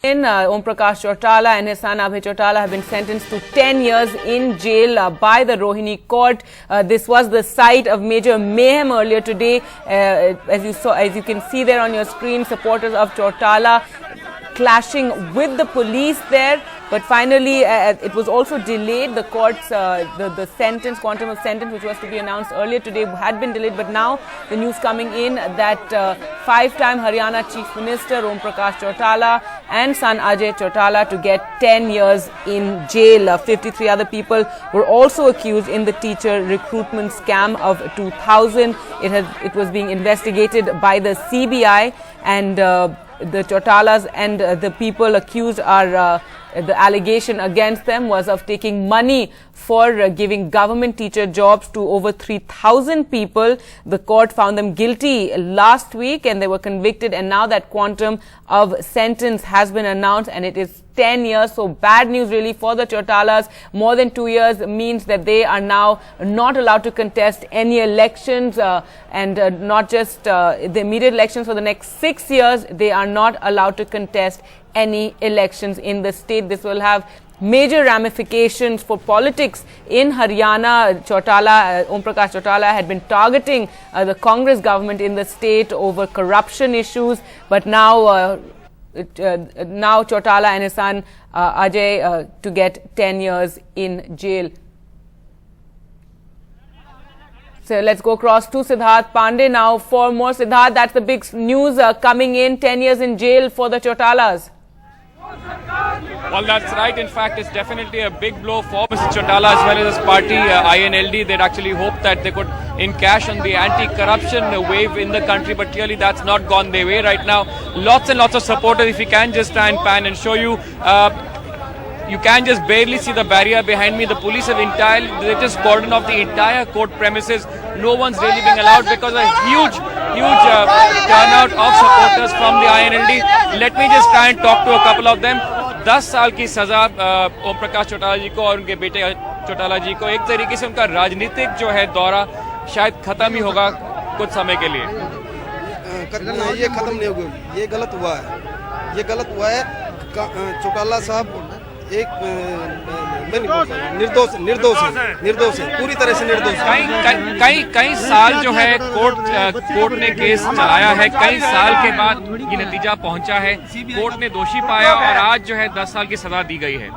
Om Prakash Chautala and his son Abhay Chautala have been sentenced to 10 years in jail by the Rohini court. This was the site of major mayhem earlier today. As you can see there on your screen, supporters of Chautala clashing with the police there. But finally, it was also delayed. The court's the sentence, quantum of sentence, which was to be announced earlier today, had been delayed. But now the news coming in that five-time Haryana Chief Minister Om Prakash Chautala and son Ajay Chautala to get 10 years in jail. 53 other people were also accused in the teacher recruitment scam of 2000. It was being investigated by the CBI, and the Chautalas and the people accused are the allegation against them was of taking money for giving government teacher jobs to over 3,000 people. The court found them guilty last week and they were convicted, and now that quantum of sentence has been announced and it is 10 years. So bad news really for the Chautalas. More than 2 years means that they are now not allowed to contest any elections, and not just the immediate elections. For the next 6 years, they are not allowed to contest any elections in the state. This will have major ramifications for politics in Haryana. Om Prakash Chautala had been targeting the Congress government in the state over corruption issues, but now Chautala and his son Ajay to get 10 years in jail. So let's go across to Siddharth Pandey now for more. Siddharth, that's the big news coming in, 10 years in jail for the Chautalas. Well, that's right. In fact, it's definitely a big blow for Mr. Chautala as well as his party, INLD. They'd actually hoped that they could encash on the anti-corruption wave in the country, but clearly that's not gone their way right now. Lots and lots of supporters. If you can just try and pan and show you, you can just barely see the barrier behind me. The police have they just cordoned off the entire court premises. No one's really being allowed because of a huge turnout of supporters from the INLD. Let me just try and talk to a couple of them. 10 साल की सजा ओम प्रकाश चौटाला जी को और उनके बेटे चौटाला जी को. एक तरीके से उनका राजनीतिक जो है दौरा शायद खत्म ही होगा कुछ समय के लिए. ये खत्म नहीं होगा. ये गलत हुआ है. ये गलत हुआ है. चौटाला साहब एक निर्दोष है, पूरी तरह से निर्दोष है. कई साल जो है कोर्ट ने केस चलाया है. कई साल के बाद ये नतीजा पहुंचा है. कोर्ट ने दोषी पाया और आज जो है 10 साल की सजा दी गई है.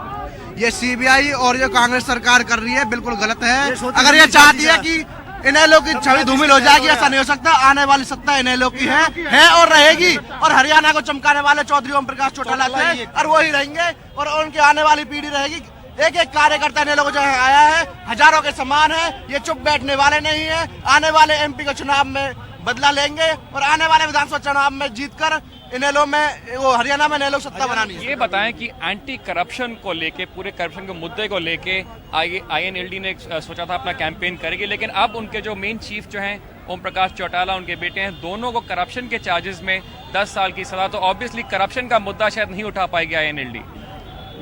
ये सीबीआई और जो कांग्रेस सरकार कर रही है बिल्कुल गलत है. अगर ये चाहती है कि इन्हें लोग की छवि धूमिल हो जाएगी, ऐसा नहीं हो सकता. आने वाली सत्ता इन्हें लोग की है और रहेगी. और हरियाणा को चमकाने वाले चौधरी ओम प्रकाश चौटाला थे और वही रहेंगे और उनकी आने वाली पीढ़ी रहेगी. एक एक कार्यकर्ता इन्हें लोग जो है आया है, हजारों के समान है. ये चुप बैठने वाले नहीं है. आने वाले एमपी के चुनाव में बदला लेंगे और आने वाले विधानसभा चुनाव में जीतकर इन्हें लोग में वो हरियाणा में इन्हें लोग सत्ता बनानी है. ये बताएं कि एंटी करप्शन को लेके, पूरे करप्शन के मुद्दे को लेके INLD ने सोचा था अपना कैंपेन करेगी, लेकिन अब उनके जो मेन चीफ जो हैं ओम प्रकाश चौटाला, उनके बेटे हैं, दोनों को करप्शन के चार्जेस में 10 साल की सजा. तो ऑब्वियसली करप्शन का मुद्दा शायद नहीं उठा पाएगी INLD.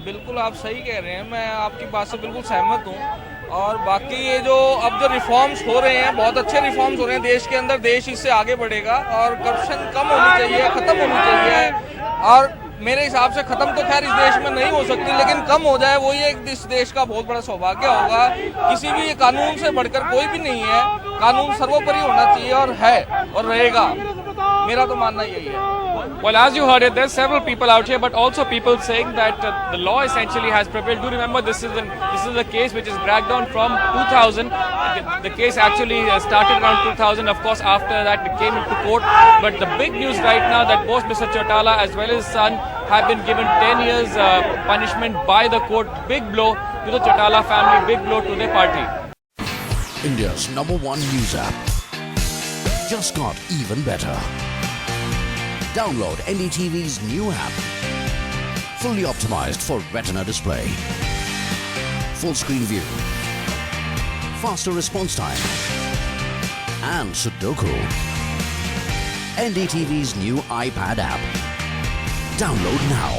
बिल्कुल आप सही कह रहे हैं. मैं आपकी बात से बिल्कुल सहमत हूँ. और बाकी ये जो अब जो रिफॉर्म्स हो रहे हैं, बहुत अच्छे रिफॉर्म्स हो रहे हैं देश के अंदर. देश इससे आगे बढ़ेगा और करप्शन कम होनी चाहिए, खत्म होनी चाहिए. और मेरे हिसाब से खत्म तो खैर इस देश में नहीं हो सकती, लेकिन कम हो जाए वही एक इस देश का बहुत बड़ा सौभाग्य होगा. किसी भी कानून से बढ़कर कोई भी नहीं है. कानून सर्वोपरि होना चाहिए और है और रहेगा. मेरा तो मानना यही है. Well, as you heard it, there's several people out here, but also people saying that the law essentially has prevailed. Do remember, this is a case which is dragged on from 2000. The case actually started around 2000. Of course, after that it came into court. But the big news right now that both Mr. Chautala as well as his son have been given 10 years punishment by the court. Big blow to the Chautala family, big blow to their party. India's #1 news app just got even better. Download NDTV's new app. Fully optimized for retina display. Full screen view. Faster response time. And Sudoku. NDTV's new iPad app. Download now.